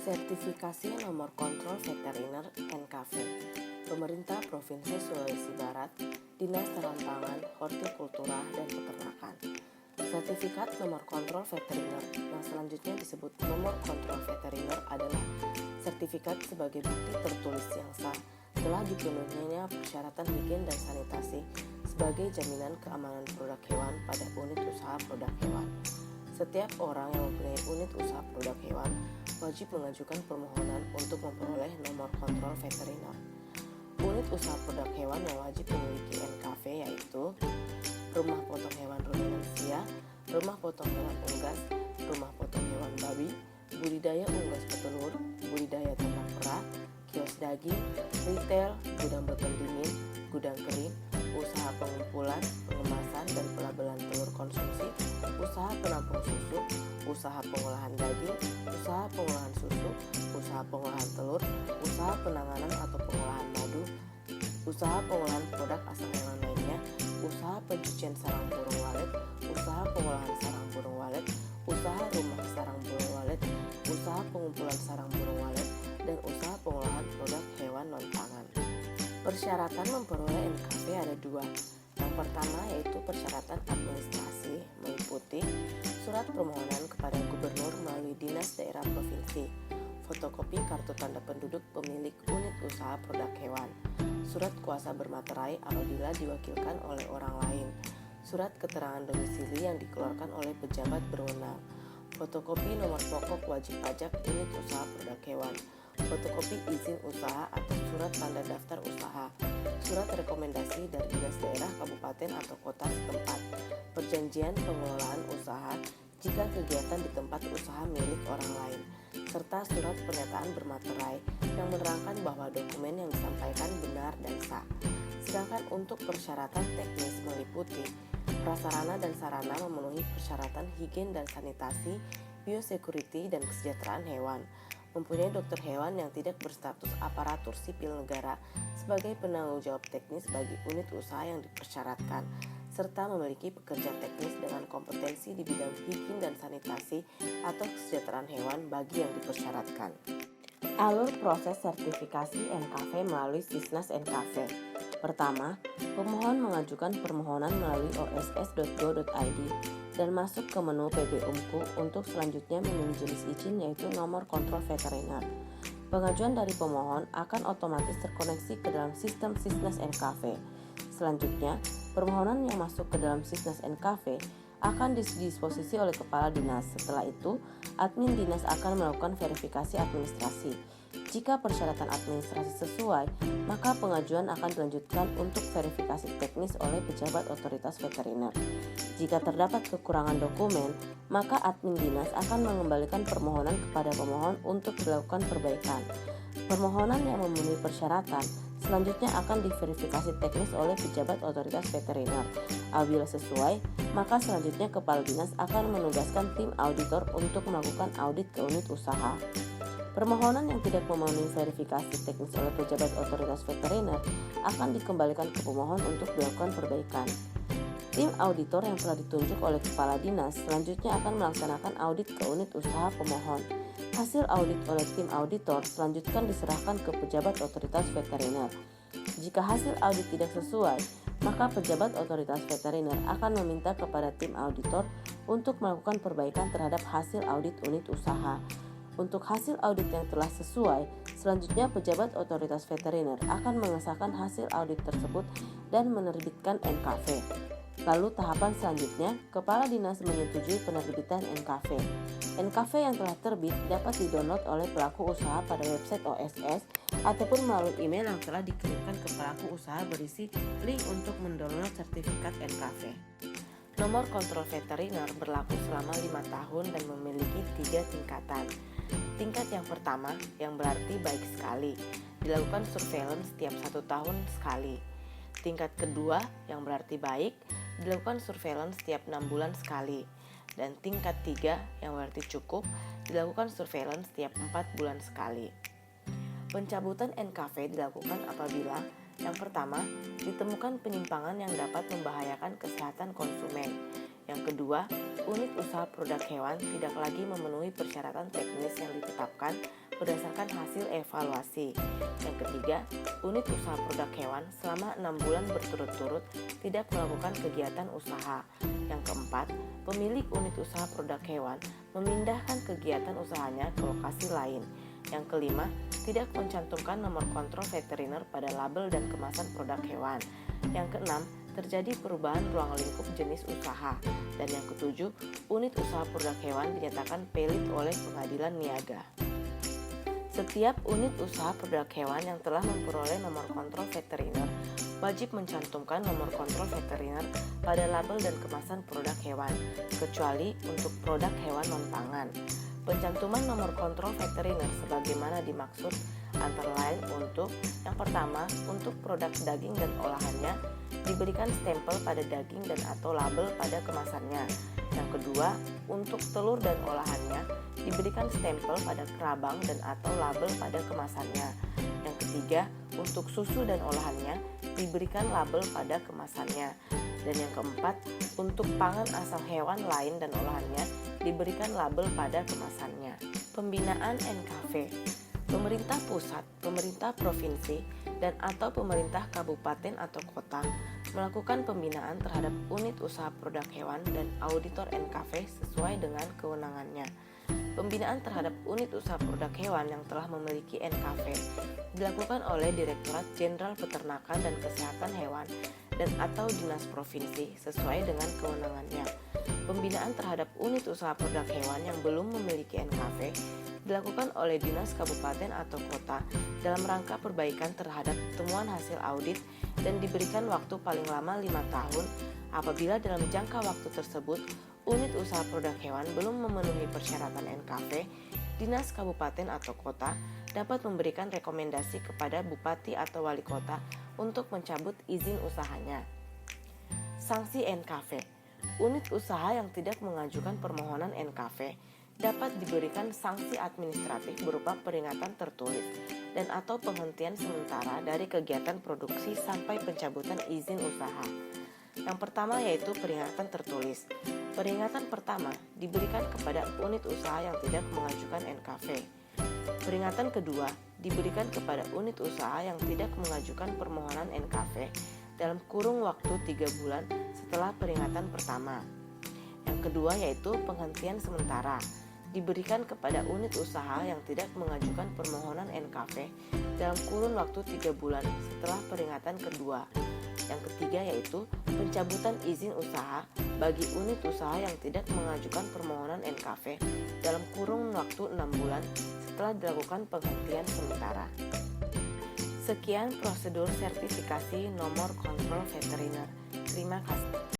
Sertifikasi Nomor Kontrol Veteriner (NKV). Pemerintah Provinsi Sulawesi Barat, Dinas Taran Hortikultura dan Peternakan. Sertifikat nomor kontrol veteriner yang selanjutnya disebut nomor kontrol veteriner adalah sertifikat sebagai bukti tertulis yang sah telah dipenuhinya persyaratan higien dan sanitasi sebagai jaminan keamanan produk hewan pada unit usaha produk hewan. Setiap orang yang mempunyai unit usaha produk hewan wajib mengajukan permohonan untuk memperoleh nomor kontrol veteriner. Unit usaha produk hewan yang wajib memiliki NKV yaitu rumah potong hewan ruminansia, rumah potong hewan unggas, rumah potong hewan babi, budidaya unggas petelur, budidaya ternak perah, kios daging, retail, gudang berpendingin, gudang kering, usaha pengumpulan, pengemasan dan pelabelan telur konsumsi, usaha penampung susu, usaha pengolahan daging, usaha pengolahan susu, usaha pengolahan telur, usaha penanganan atau pengolahan madu, usaha pengolahan produk asal hewan lainnya, usaha pencucian sarang burung walet, usaha pengolahan sarang burung walet, usaha rumah sarang burung walet, usaha pengumpulan sarang burung walet, dan usaha pengolahan produk hewan non-pangan. Persyaratan memperoleh NKV ada dua. Yang pertama yaitu persyaratan administrasi, meliputi surat permohonan kepada gubernur melalui dinas daerah provinsi, fotokopi kartu tanda penduduk pemilik unit usaha produk hewan, surat kuasa bermaterai apabila diwakilkan oleh orang lain, surat keterangan domisili yang dikeluarkan oleh pejabat berwenang, fotokopi nomor pokok wajib pajak unit usaha produk hewan, fotokopi izin usaha atau surat tanda daftar usaha, surat rekomendasi dari dinas daerah, kabupaten atau kota setempat, perjanjian pengelolaan usaha jika kegiatan di tempat usaha milik orang lain, serta surat pernyataan bermaterai yang menerangkan bahwa dokumen yang disampaikan benar dan sah. Sedangkan untuk persyaratan teknis meliputi prasarana dan sarana memenuhi persyaratan higien dan sanitasi, biosecurity dan kesejahteraan hewan, mempunyai dokter hewan yang tidak berstatus aparatur sipil negara sebagai penanggung jawab teknis bagi unit usaha yang dipersyaratkan, serta memiliki pekerja teknis dengan kompetensi di bidang higien dan sanitasi atau kesejahteraan hewan bagi yang dipersyaratkan. Alur proses sertifikasi NKV melalui Sisnas NKV. Pertama, pemohon mengajukan permohonan melalui oss.go.id dan masuk ke menu PBUMKU untuk selanjutnya memilih jenis izin yaitu nomor kontrol veteriner. Pengajuan dari pemohon akan otomatis terkoneksi ke dalam sistem Sisnas NKV. Selanjutnya, permohonan yang masuk ke dalam Sisnas NKV akan didisposisi oleh kepala dinas. Setelah itu, admin dinas akan melakukan verifikasi administrasi. Jika persyaratan administrasi sesuai, maka pengajuan akan dilanjutkan untuk verifikasi teknis oleh pejabat otoritas veteriner. Jika terdapat kekurangan dokumen, maka admin dinas akan mengembalikan permohonan kepada pemohon untuk dilakukan perbaikan. Permohonan yang memenuhi persyaratan selanjutnya akan diverifikasi teknis oleh pejabat otoritas veteriner. Apabila sesuai, maka selanjutnya kepala dinas akan menugaskan tim auditor untuk melakukan audit ke unit usaha. Permohonan yang tidak memenuhi verifikasi teknis oleh pejabat otoritas veteriner akan dikembalikan ke pemohon untuk dilakukan perbaikan. Tim auditor yang telah ditunjuk oleh kepala dinas selanjutnya akan melaksanakan audit ke unit usaha pemohon. Hasil audit oleh tim auditor selanjutnya diserahkan ke pejabat otoritas veteriner. Jika hasil audit tidak sesuai, maka pejabat otoritas veteriner akan meminta kepada tim auditor untuk melakukan perbaikan terhadap hasil audit unit usaha. Untuk hasil audit yang telah sesuai, selanjutnya pejabat otoritas veteriner akan mengesahkan hasil audit tersebut dan menerbitkan NKV. Lalu tahapan selanjutnya, kepala dinas menyetujui penerbitan NKV. NKV yang telah terbit dapat didownload oleh pelaku usaha pada website OSS ataupun melalui email yang telah dikirimkan ke pelaku usaha berisi link untuk mendownload sertifikat NKV. Nomor kontrol veteriner berlaku selama 5 tahun dan memiliki 3 tingkatan. Tingkat yang pertama, yang berarti baik sekali, dilakukan surveillance setiap 1 tahun sekali. Tingkat kedua, yang berarti baik, dilakukan surveillance setiap 6 bulan sekali. Dan tingkat 3, yang berarti cukup, dilakukan surveillance setiap 4 bulan sekali. Pencabutan NKV dilakukan apabila yang pertama, ditemukan penyimpangan yang dapat membahayakan kesehatan konsumen. Yang kedua, unit usaha produk hewan tidak lagi memenuhi persyaratan teknis yang ditetapkan berdasarkan hasil evaluasi. Yang ketiga, unit usaha produk hewan selama 6 bulan berturut-turut tidak melakukan kegiatan usaha. Yang keempat, pemilik unit usaha produk hewan memindahkan kegiatan usahanya ke lokasi lain. Yang kelima, tidak mencantumkan nomor kontrol veteriner pada label dan kemasan produk hewan. Yang keenam, terjadi perubahan ruang lingkup jenis usaha. Dan yang ketujuh, unit usaha produk hewan dinyatakan valid oleh pengadilan niaga. Setiap unit usaha produk hewan yang telah memperoleh nomor kontrol veteriner wajib mencantumkan nomor kontrol veteriner pada label dan kemasan produk hewan, kecuali untuk produk hewan non-pangan. Pencantuman nomor kontrol veteriner sebagaimana dimaksud antara lain untuk yang pertama, untuk produk daging dan olahannya diberikan stempel pada daging dan atau label pada kemasannya. Yang kedua, untuk telur dan olahannya diberikan stempel pada kerabang dan atau label pada kemasannya. Yang ketiga, untuk susu dan olahannya diberikan label pada kemasannya. Dan yang keempat, untuk pangan asal hewan lain dan olahannya diberikan label pada kemasannya. Pembinaan NKV. Pemerintah pusat, pemerintah provinsi, dan atau pemerintah kabupaten atau kota melakukan pembinaan terhadap unit usaha produk hewan dan auditor NKV sesuai dengan kewenangannya. Pembinaan terhadap unit usaha produk hewan yang telah memiliki NKV dilakukan oleh Direktorat Jenderal Peternakan dan Kesehatan Hewan dan atau Dinas Provinsi sesuai dengan kewenangannya. Pembinaan terhadap unit usaha produk hewan yang belum memiliki NKV dilakukan oleh Dinas Kabupaten atau Kota dalam rangka perbaikan terhadap temuan hasil audit dan diberikan waktu paling lama 5 tahun apabila dalam jangka waktu tersebut unit usaha produk hewan belum memenuhi persyaratan NKV. Dinas Kabupaten atau Kota dapat memberikan rekomendasi kepada Bupati atau Wali Kota untuk mencabut izin usahanya. Sanksi NKV. Unit usaha yang tidak mengajukan permohonan NKV dapat diberikan sanksi administratif berupa peringatan tertulis dan atau penghentian sementara dari kegiatan produksi sampai pencabutan izin usaha. Yang pertama yaitu peringatan tertulis. Peringatan pertama diberikan kepada unit usaha yang tidak mengajukan NKV. Peringatan kedua diberikan kepada unit usaha yang tidak mengajukan permohonan NKV dalam kurung waktu 3 bulan setelah peringatan pertama. Yang kedua yaitu penghentian sementara diberikan kepada unit usaha yang tidak mengajukan permohonan NKV dalam kurun waktu 3 bulan setelah peringatan kedua. Yang ketiga yaitu pencabutan izin usaha bagi unit usaha yang tidak mengajukan permohonan NKV dalam kurun waktu 6 bulan setelah dilakukan penghentian sementara. Sekian prosedur sertifikasi nomor kontrol veteriner. Terima kasih.